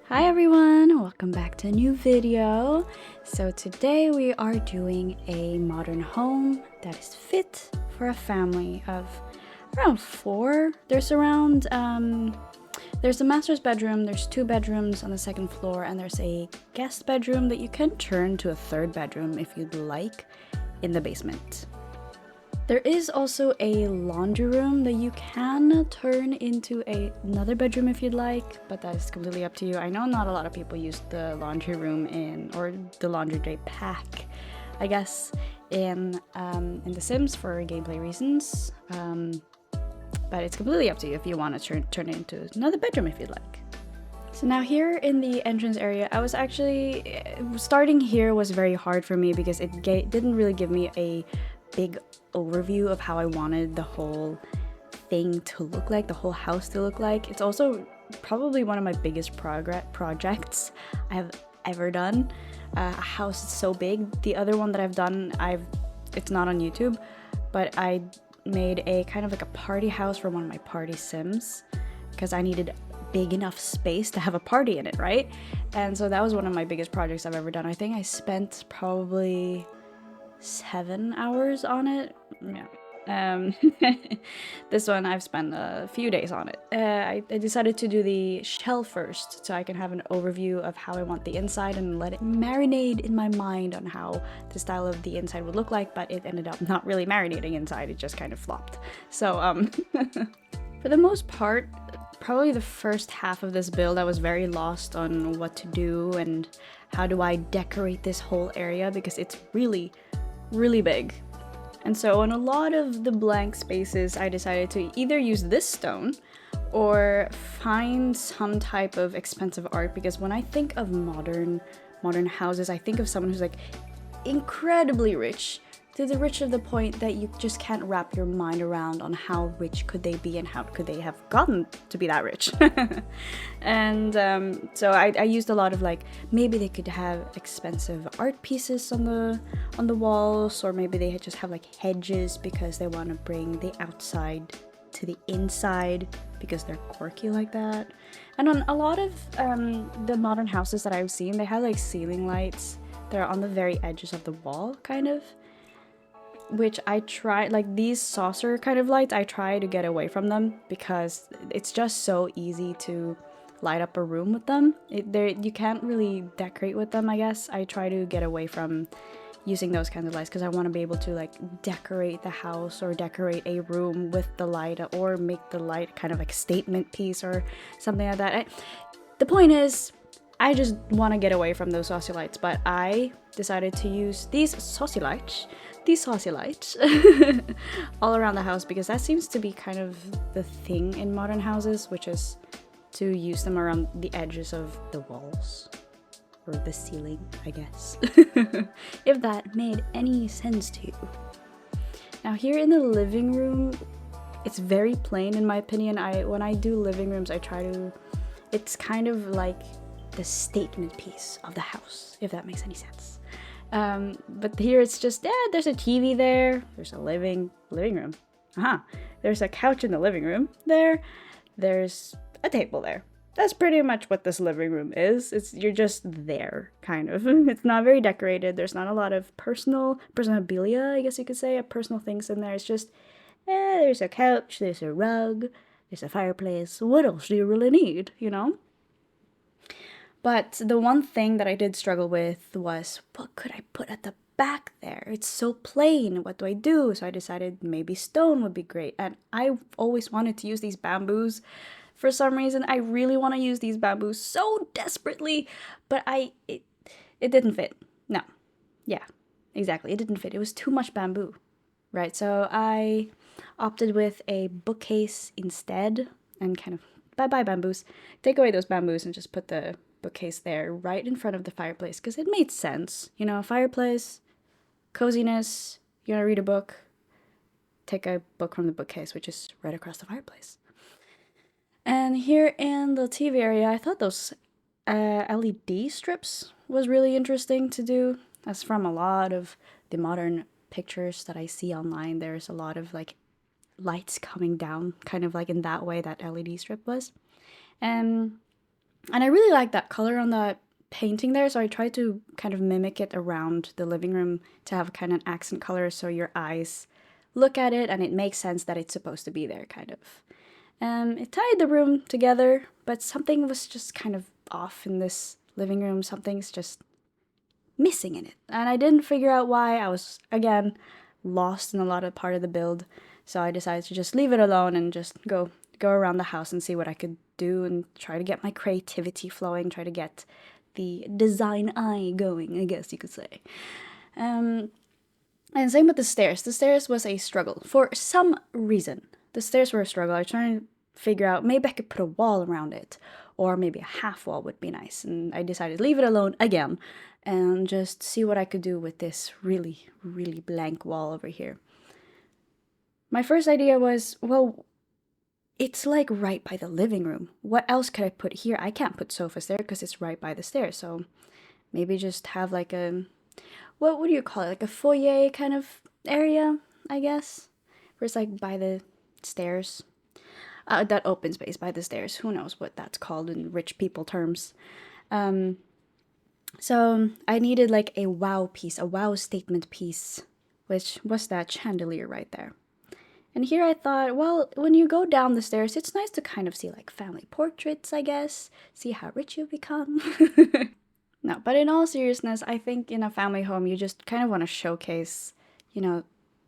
Hi everyone, welcome back to a new video. So today we are doing a modern home that is fit for a family of around 4. There's a master's bedroom, there's 2 bedrooms on the second floor, and there's a guest bedroom that you can turn to a 3rd bedroom if you'd like in the basement. There is also a laundry room that you can turn into another bedroom if you'd like, but that is completely up to you. I know not a lot of people use the laundry room or the laundry day pack, I guess, in The Sims for gameplay reasons. But it's completely up to you if you want to turn it into another bedroom if you'd like. So now here in the entrance area, I was actually starting here was very hard for me because it didn't really give me a big overview of how I wanted the whole thing to look like, the whole house to look like. It's also probably one of my biggest projects I have ever done. A house is so big. The other one that I've done, it's not on YouTube, but I made a kind of like a party house for one of my party sims because I needed big enough space to have a party in it, right? And so that was one of my biggest projects I've ever done. I think I spent probably 7 hours on it. Yeah. This one I've spent a few days on it. I decided to do the shell first so I can have an overview of how I want the inside and let it marinate in my mind on how the style of the inside would look like, but it ended up not really marinating inside, it just kind of flopped. So for the most part, probably the first half of this build I was very lost on what to do and how do I decorate this whole area because it's really big. And so on a lot of the blank spaces I decided to either use this stone or find some type of expensive art, because when I think of modern houses, I think of someone who's like incredibly rich, to the rich of the point that you just can't wrap your mind around on how rich could they be and how could they have gotten to be that rich. And so I used a lot of like, maybe they could have expensive art pieces on the walls, or maybe they just have like hedges because they want to bring the outside to the inside because they're quirky like that. And on a lot of the modern houses that I've seen, they have like ceiling lights that are on the very edges of the wall, kind of, which I try, like these saucer kind of lights, I try to get away from them because it's just so easy to light up a room with them. You can't really decorate with them, I guess. I try to get away from using those kinds of lights because I want to be able to like decorate the house or decorate a room with the light, or make the light kind of like statement piece or something like that. The point is, I just want to get away from those saucy lights, but I decided to use these saucy lights all around the house because that seems to be kind of the thing in modern houses, which is to use them around the edges of the walls or the ceiling, I guess. If that made any sense to you. Now here in the living room, it's very plain in my opinion. When I do living rooms, it's kind of like the statement piece of the house, if that makes any sense. But here it's just, there's a TV there, there's a living room. There's a couch in the living room there, there's a table there. That's pretty much what this living room is. You're just there, kind of. It's not very decorated, there's not a lot of personabilia, I guess you could say, personal things in there. It's just, there's a couch, there's a rug, there's a fireplace. What else do you really need, you know? But the one thing that I did struggle with was, what could I put at the back there? It's so plain. What do I do? So I decided maybe stone would be great. And I always wanted to use these bamboos. For some reason, I really want to use these bamboos so desperately, but it didn't fit. No. Yeah, exactly. It didn't fit. It was too much bamboo, right? So I opted with a bookcase instead, and kind of, bye-bye bamboos. Take away those bamboos and just put the bookcase there right in front of the fireplace because it made sense. You know, fireplace, coziness, you want to read a book, take a book from the bookcase, which is right across the fireplace. And here in the TV area, I thought those LED strips was really interesting to do. That's from a lot of the modern pictures that I see online. There's a lot of like lights coming down, kind of like in that way that LED strip was. And And I really like that color on that painting there, so I tried to kind of mimic it around the living room to have kind of an accent color so your eyes look at it and it makes sense that it's supposed to be there, kind of. It tied the room together, but something was just kind of off in this living room. Something's just missing in it. And I didn't figure out why. I was, again, lost in a lot of part of the build. So I decided to just leave it alone and just go around the house and see what I could do and try to get my creativity flowing, try to get the design eye going, I guess you could say. And same with the stairs. The stairs was a struggle. For some reason, the stairs were a struggle. I was trying to figure out, maybe I could put a wall around it, or maybe a half wall would be nice. And I decided to leave it alone again and just see what I could do with this really, really blank wall over here. My first idea was, well, it's like right by the living room. What else could I put here? I can't put sofas there because it's right by the stairs. So maybe just have like a, what would you call it? Like a foyer kind of area, I guess. Where it's like by the stairs. That open space by the stairs. Who knows what that's called in rich people terms. So I needed like a wow piece, a wow statement piece, which was that chandelier right there. And here I thought, well, when you go down the stairs, it's nice to kind of see like family portraits, I guess. See how rich you've become. No, but in all seriousness, I think in a family home, you just kind of want to showcase, you know,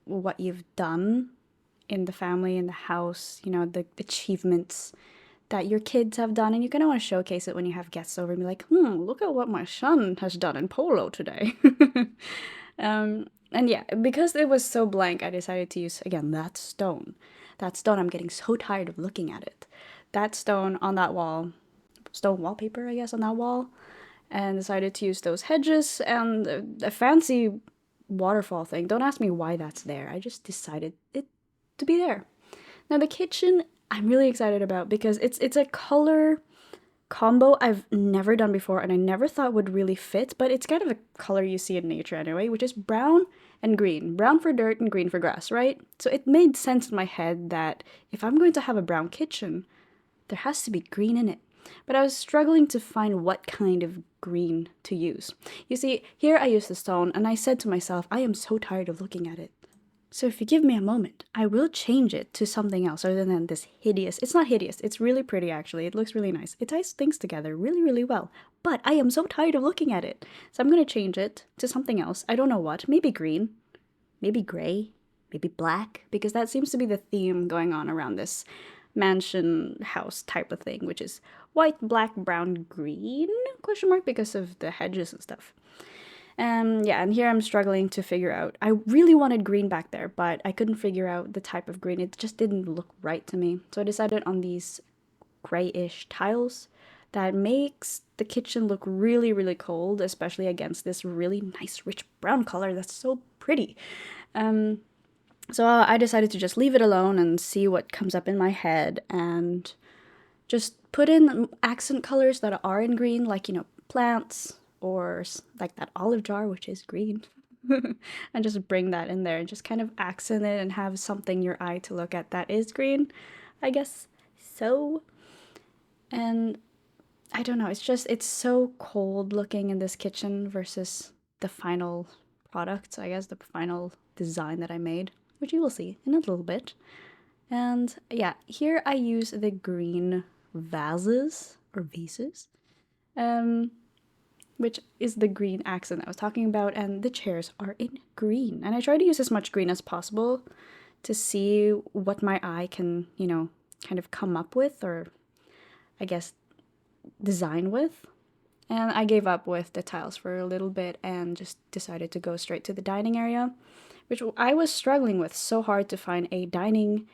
what you've done in the family, in the house, you know, the achievements that your kids have done. And you kind of want to showcase it when you have guests over and be like, look at what my son has done in polo today. And yeah, because it was so blank, I decided to use, again, that stone. That stone, I'm getting so tired of looking at it. That stone on that wall, stone wallpaper, I guess, on that wall. And decided to use those hedges and a fancy waterfall thing. Don't ask me why that's there. I just decided it to be there. Now the kitchen, I'm really excited about because it's a color combo I've never done before and I never thought would really fit, but it's kind of a color you see in nature anyway, which is brown and green. Brown for dirt and green for grass, right? So it made sense in my head that if I'm going to have a brown kitchen, there has to be green in it. But I was struggling to find what kind of green to use. You see, here I used the stone and I said to myself, I am so tired of looking at it. So if you give me a moment, I will change it to something else other than this hideous. It's not hideous. It's really pretty, actually. It looks really nice. It ties things together really, really well. But I am so tired of looking at it. So I'm going to change it to something else. I don't know what. Maybe green. Maybe gray. Maybe black. Because that seems to be the theme going on around this mansion house type of thing, which is white, black, brown, green, question mark, because of the hedges and stuff. Yeah, and here I'm struggling to figure out. I really wanted green back there, but I couldn't figure out the type of green. It just didn't look right to me. So I decided on these grayish tiles that makes the kitchen look really, really cold, especially against this really nice, rich brown color that's so pretty. So I decided to just leave it alone and see what comes up in my head and just put in accent colors that are in green, like, you know, plants, or like that olive jar, which is green, and just bring that in there and just kind of accent it and have something your eye to look at that is green, I guess so. And I don't know, it's so cold looking in this kitchen versus the final product, I guess, the final design that I made, which you will see in a little bit. And yeah, here I use the green vases, or vases, which is the green accent I was talking about, and the chairs are in green. And I try to use as much green as possible to see what my eye can, you know, kind of come up with, or I guess design with. And I gave up with the tiles for a little bit and just decided to go straight to the dining area, which I was struggling with so hard to find a dining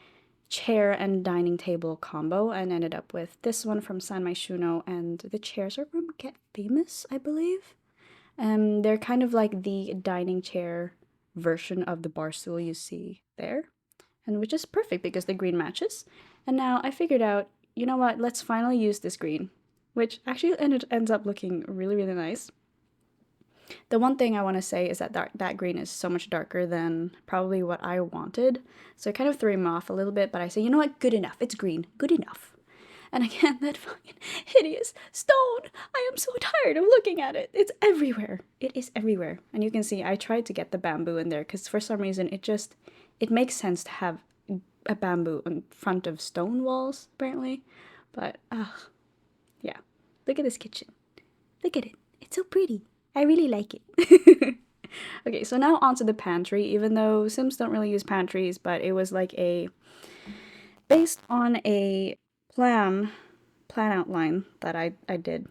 chair and dining table combo, and ended up with this one from San Myshuno, and the chairs are from Get Famous, I believe. They're kind of like the dining chair version of the bar stool you see there, and which is perfect because the green matches. And now I figured out, you know what, let's finally use this green, which actually ends up looking really, really nice. The one thing I want to say is that that green is so much darker than probably what I wanted. So it kind of threw me off a little bit, but I say, you know what, good enough. It's green, good enough. And again, that fucking hideous stone. I am so tired of looking at it. It's everywhere. It is everywhere. And you can see I tried to get the bamboo in there because for some reason it makes sense to have a bamboo in front of stone walls, apparently. But, yeah. Look at this kitchen. Look at it. It's so pretty. I really like it. Okay, so now onto the pantry, even though Sims don't really use pantries, but it was like based on a plan outline that I did.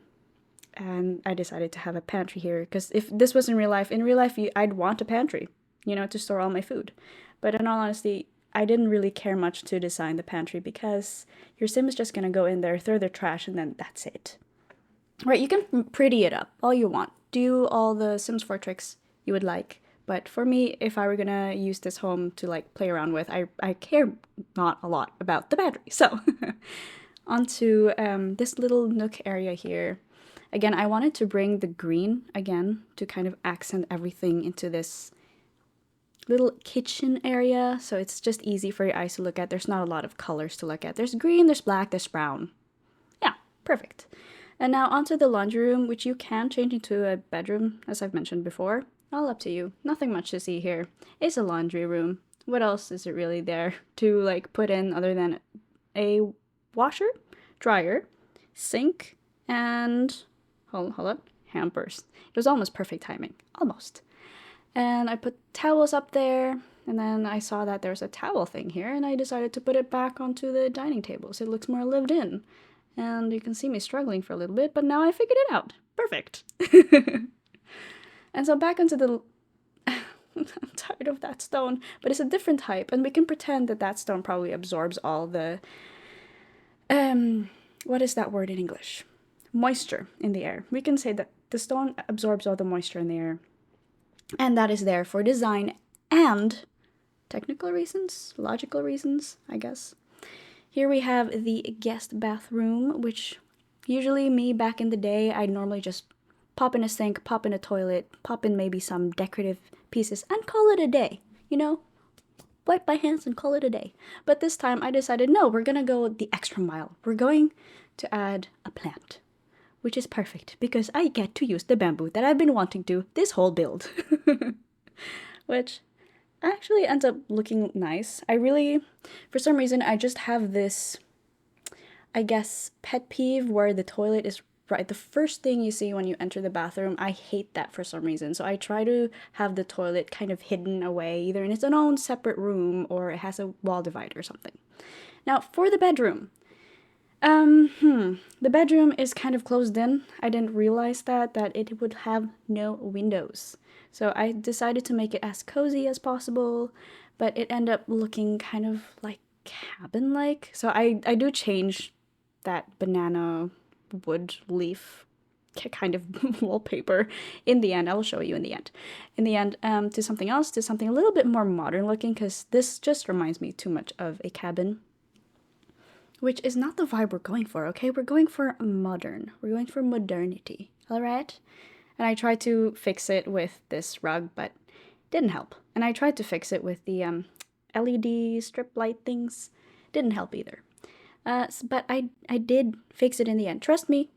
And I decided to have a pantry here, because if this was in real life, I'd want a pantry, to store all my food. But in all honesty, I didn't really care much to design the pantry, because your Sim is just gonna go in there, throw their trash, and then that's it. Right, you can pretty it up all you want. Do all the Sims 4 tricks you would like. But for me, if I were gonna use this home to like play around with, I care not a lot about the battery. So onto this little nook area here. Again, I wanted to bring the green again to kind of accent everything into this little kitchen area. So it's just easy for your eyes to look at. There's not a lot of colors to look at. There's green, there's black, there's brown. Yeah, perfect. And now onto the laundry room, which you can change into a bedroom, as I've mentioned before. All up to you. Nothing much to see here. It's a laundry room. What else is it really there to like put in other than a washer, dryer, sink, and hold on, hampers. It was almost perfect timing. Almost. And I put towels up there, and then I saw that there's a towel thing here, and I decided to put it back onto the dining table so it looks more lived in. And you can see me struggling for a little bit, but now I figured it out. Perfect. And so back into the... I'm tired of that stone, but it's a different type, and we can pretend that that stone probably absorbs all the... what is that word in English? Moisture in the air. We can say that the stone absorbs all the moisture in the air, and that is there for design and technical reasons, logical reasons, I guess. Here we have the guest bathroom, which usually me back in the day, I'd normally just pop in a sink, pop in a toilet, pop in maybe some decorative pieces, and call it a day, Wipe my hands and call it a day. But this time I decided, no, we're gonna go the extra mile. We're going to add a plant, which is perfect because I get to use the bamboo that I've been wanting to this whole build. Which actually ends up looking nice. For some reason, I just have this, I guess, pet peeve where the toilet is right the first thing you see when you enter the bathroom. I hate that for some reason. So I try to have the toilet kind of hidden away, either in its own separate room or it has a wall divider or something. Now, for the bedroom. The bedroom is kind of closed in. I didn't realize that it would have no windows. So I decided to make it as cozy as possible, but it ended up looking kind of like cabin-like. So I do change that banana wood leaf kind of wallpaper in the end. I will show you in the end. To something else, to something a little bit more modern looking, because this just reminds me too much of a cabin, which is not the vibe we're going for, okay? We're going for modern. We're going for modernity, all right? And I tried to fix it with this rug, but didn't help. And I tried to fix it with the LED strip light things. Didn't help either. But I did fix it in the end. Trust me,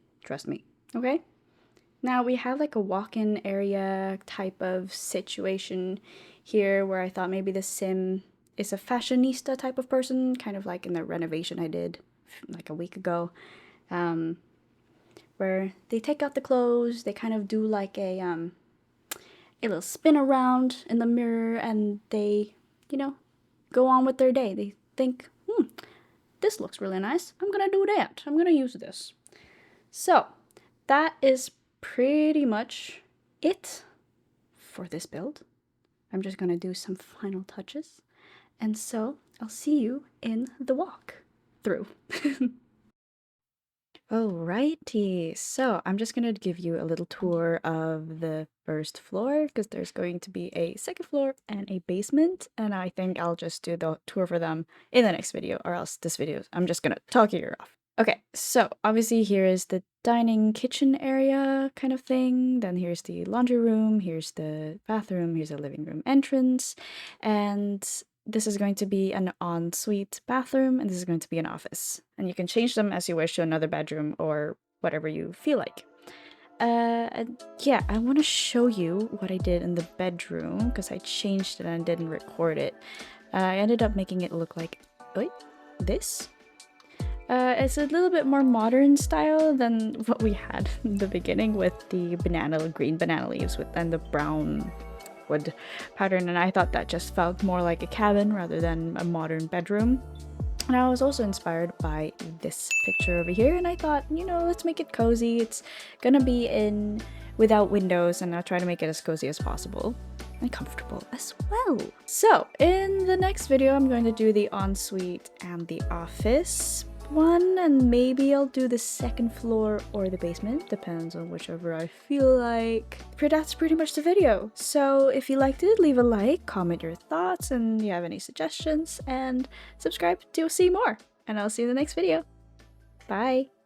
okay? Now we have like a walk-in area type of situation here where I thought maybe the Sim is a fashionista type of person, kind of like in the renovation I did like a week ago, where they take out the clothes, they kind of do like a little spin around in the mirror, and they, go on with their day. They think, this looks really nice. I'm gonna do that. I'm gonna use this. So that is pretty much it for this build. I'm just gonna do some final touches. And so I'll see you in the walk through. Alrighty, so I'm just gonna give you a little tour of the first floor because there's going to be a second floor and a basement, and I think I'll just do the tour for them in the next video, or else this video I'm just gonna talk your ear off. Okay, so obviously here is the dining kitchen area kind of thing, then here's the laundry room, here's the bathroom, here's the living room entrance, and this is going to be an ensuite bathroom, and this is going to be an office. And you can change them as you wish to another bedroom or whatever you feel like. And yeah, I want to show you what I did in the bedroom because I changed it and didn't record it. I ended up making it look like this. It's a little bit more modern style than what we had in the beginning with the green banana leaves and the brown wood pattern, and I thought that just felt more like a cabin rather than a modern bedroom. And I was also inspired by this picture over here, and I thought, you know, let's make it cozy. It's gonna be in without windows, and I'll try to make it as cozy as possible and comfortable as well. So in the next video, I'm going to do the ensuite and the office one, and maybe I'll do the second floor or the basement, depends on whichever I feel like. But that's pretty much the video. So if you liked it, leave a like, comment your thoughts, and you have any suggestions, and subscribe to see more. And I'll see you in the next video. Bye!